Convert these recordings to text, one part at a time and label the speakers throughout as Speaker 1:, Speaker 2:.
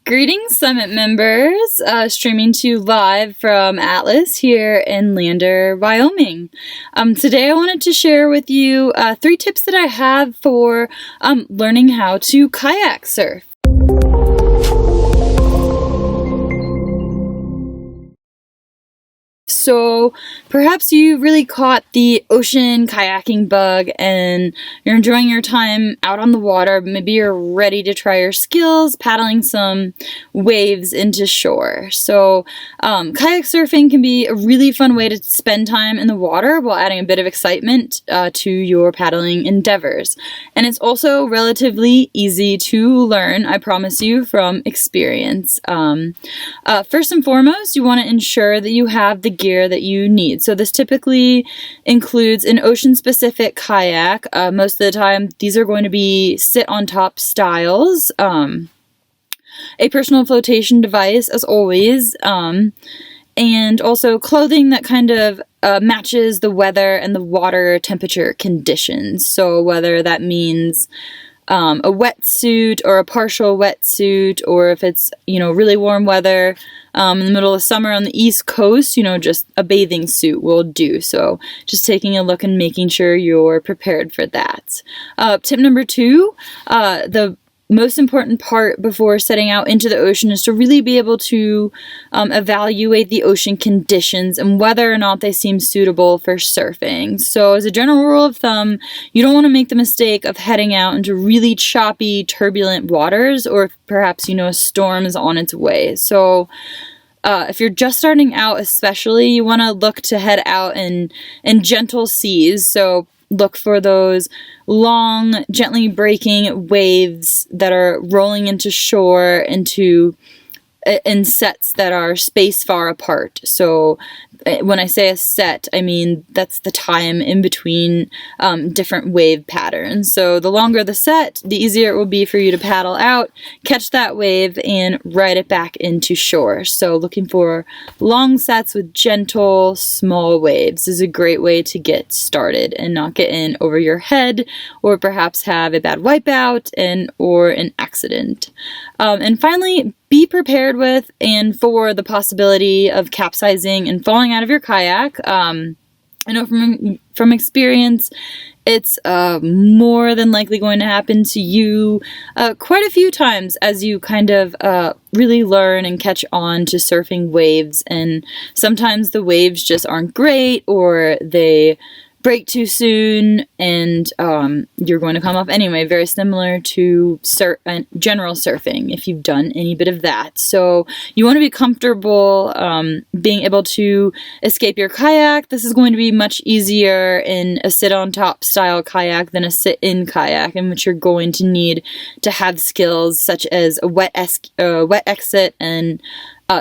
Speaker 1: Greetings, Summit members, streaming to you live from Atlas here in Lander, Wyoming. Today I wanted to share with you 3 tips that I have for learning how to kayak surf. So perhaps you really caught the ocean kayaking bug and you're enjoying your time out on the water. Maybe you're ready to try your skills paddling some waves into shore. So kayak surfing can be a really fun way to spend time in the water while adding a bit of excitement to your paddling endeavors. And it's also relatively easy to learn, I promise you, from experience. First and foremost, you want to ensure that you have the gear that you need. So this typically includes an ocean-specific kayak. Most of the time, these are going to be sit-on-top styles. A personal flotation device, as always, and also clothing that kind of matches the weather and the water temperature conditions. So whether that means a wetsuit or a partial wetsuit, or if it's, really warm weather in the middle of summer on the East Coast, just a bathing suit will do. So just taking a look and making sure you're prepared for that. Tip number 2, the most important part before setting out into the ocean is to really be able to evaluate the ocean conditions and whether or not they seem suitable for surfing. So as a general rule of thumb, you don't want to make the mistake of heading out into really choppy, turbulent waters, or perhaps a storm is on its way. So if you're just starting out especially, you want to look to head out in gentle seas. So look for those long, gently breaking waves that are rolling into shore in sets that are spaced far apart. So when I say a set, I mean that's the time in between different wave patterns. So the longer the set, the easier it will be for you to paddle out, catch that wave, and ride it back into shore. So looking for long sets with gentle, small waves is a great way to get started and not get in over your head, or perhaps have a bad wipeout or an accident. And finally, be prepared with and for the possibility of capsizing and falling out of your kayak. I know from experience, it's more than likely going to happen to you quite a few times as you kind of really learn and catch on to surfing waves. And sometimes the waves just aren't great, or they break too soon, and you're going to come up anyway, very similar to general surfing if you've done any bit of that. So you want to be comfortable being able to escape your kayak. This is going to be much easier in a sit-on-top style kayak than a sit-in kayak, in which you're going to need to have skills such as a wet exit and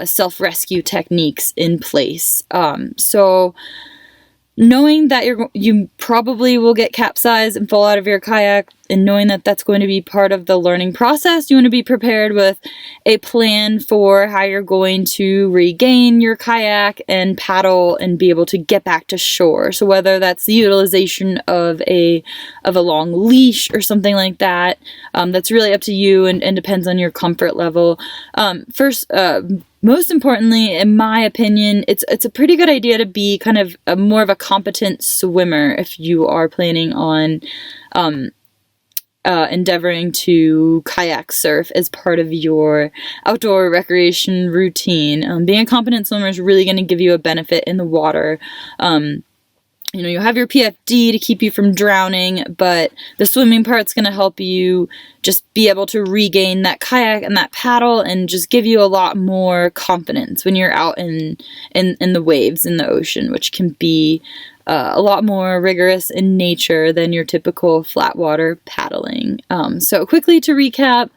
Speaker 1: self-rescue techniques in place. So knowing that you probably will get capsized and fall out of your kayak, and knowing that that's going to be part of the learning process, you want to be prepared with a plan for how you're going to regain your kayak and paddle and be able to get back to shore. So whether that's the utilization of a long leash or something like that, that's really up to you and depends on your comfort level. Most importantly, in my opinion, it's a pretty good idea to be kind of more of a competent swimmer if you are planning on endeavoring to kayak surf as part of your outdoor recreation routine. Being a competent swimmer is really going to give you a benefit in the water. You'll have your PFD to keep you from drowning, but the swimming part's going to help you just be able to regain that kayak and that paddle and just give you a lot more confidence when you're out in the waves in the ocean, which can be a lot more rigorous in nature than your typical flat water paddling. So quickly to recap,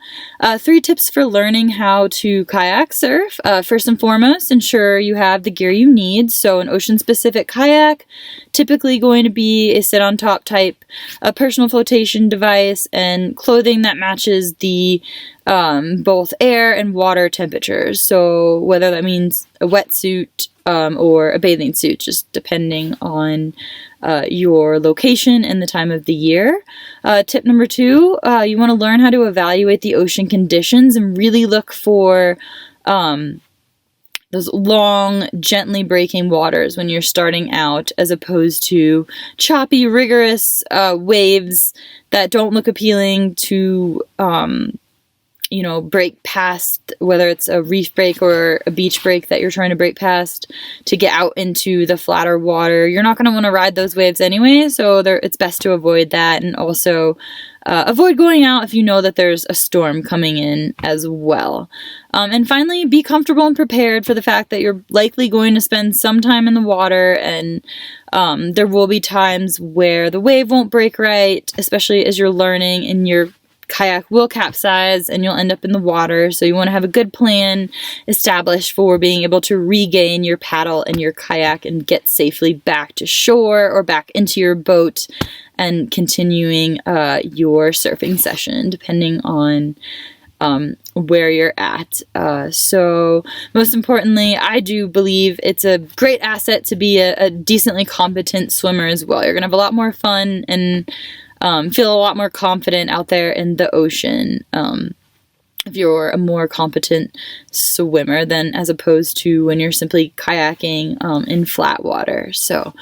Speaker 1: 3 tips for learning how to kayak surf. First and foremost, ensure you have the gear you need. So an ocean-specific kayak, typically going to be a sit-on-top type, a personal flotation device, and clothing that matches the both air and water temperatures. So whether that means a wetsuit or a bathing suit, just depending on your location and the time of the year. Tip number 2, you want to learn how to evaluate the ocean conditions and really look for those long, gently breaking waters when you're starting out, as opposed to choppy, rigorous waves that don't look appealing to break past, whether it's a reef break or a beach break that you're trying to break past to get out into the flatter water. You're not going to want to ride those waves anyway, so it's best to avoid that, and also avoid going out if you know that there's a storm coming in as well. And finally, be comfortable and prepared for the fact that you're likely going to spend some time in the water, and there will be times where the wave won't break right, especially as you're learning, and your kayak will capsize and you'll end up in the water. So you want to have a good plan established for being able to regain your paddle and your kayak and get safely back to shore or back into your boat and continuing your surfing session, depending on where you're at. So most importantly, I do believe it's a great asset to be a decently competent swimmer as well. You're going to have a lot more fun and feel a lot more confident out there in the ocean if you're a more competent swimmer than as opposed to when you're simply kayaking in flat water. So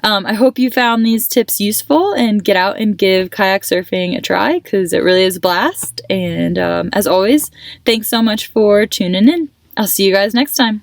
Speaker 1: I hope you found these tips useful, and get out and give kayak surfing a try, because it really is a blast. And as always, thanks so much for tuning in. I'll see you guys next time.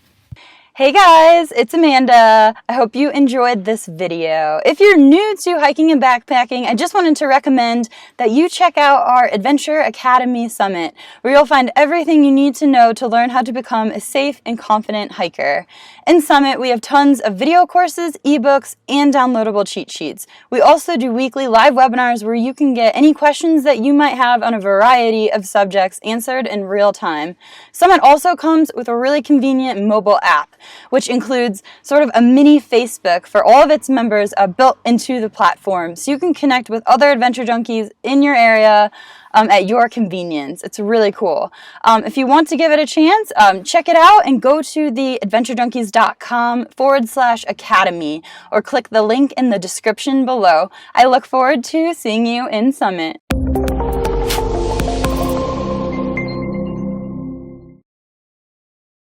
Speaker 2: Hey guys, it's Amanda. I hope you enjoyed this video. If you're new to hiking and backpacking, I just wanted to recommend that you check out our Adventure Academy Summit, where you'll find everything you need to know to learn how to become a safe and confident hiker. In Summit, we have tons of video courses, ebooks, and downloadable cheat sheets. We also do weekly live webinars where you can get any questions that you might have on a variety of subjects answered in real time. Summit also comes with a really convenient mobile app, which includes sort of a mini Facebook for all of its members built into the platform. So you can connect with other adventure junkies in your area at your convenience. It's really cool. If you want to give it a chance, check it out and go to the adventurejunkies.com/academy or click the link in the description below. I look forward to seeing you in Summit.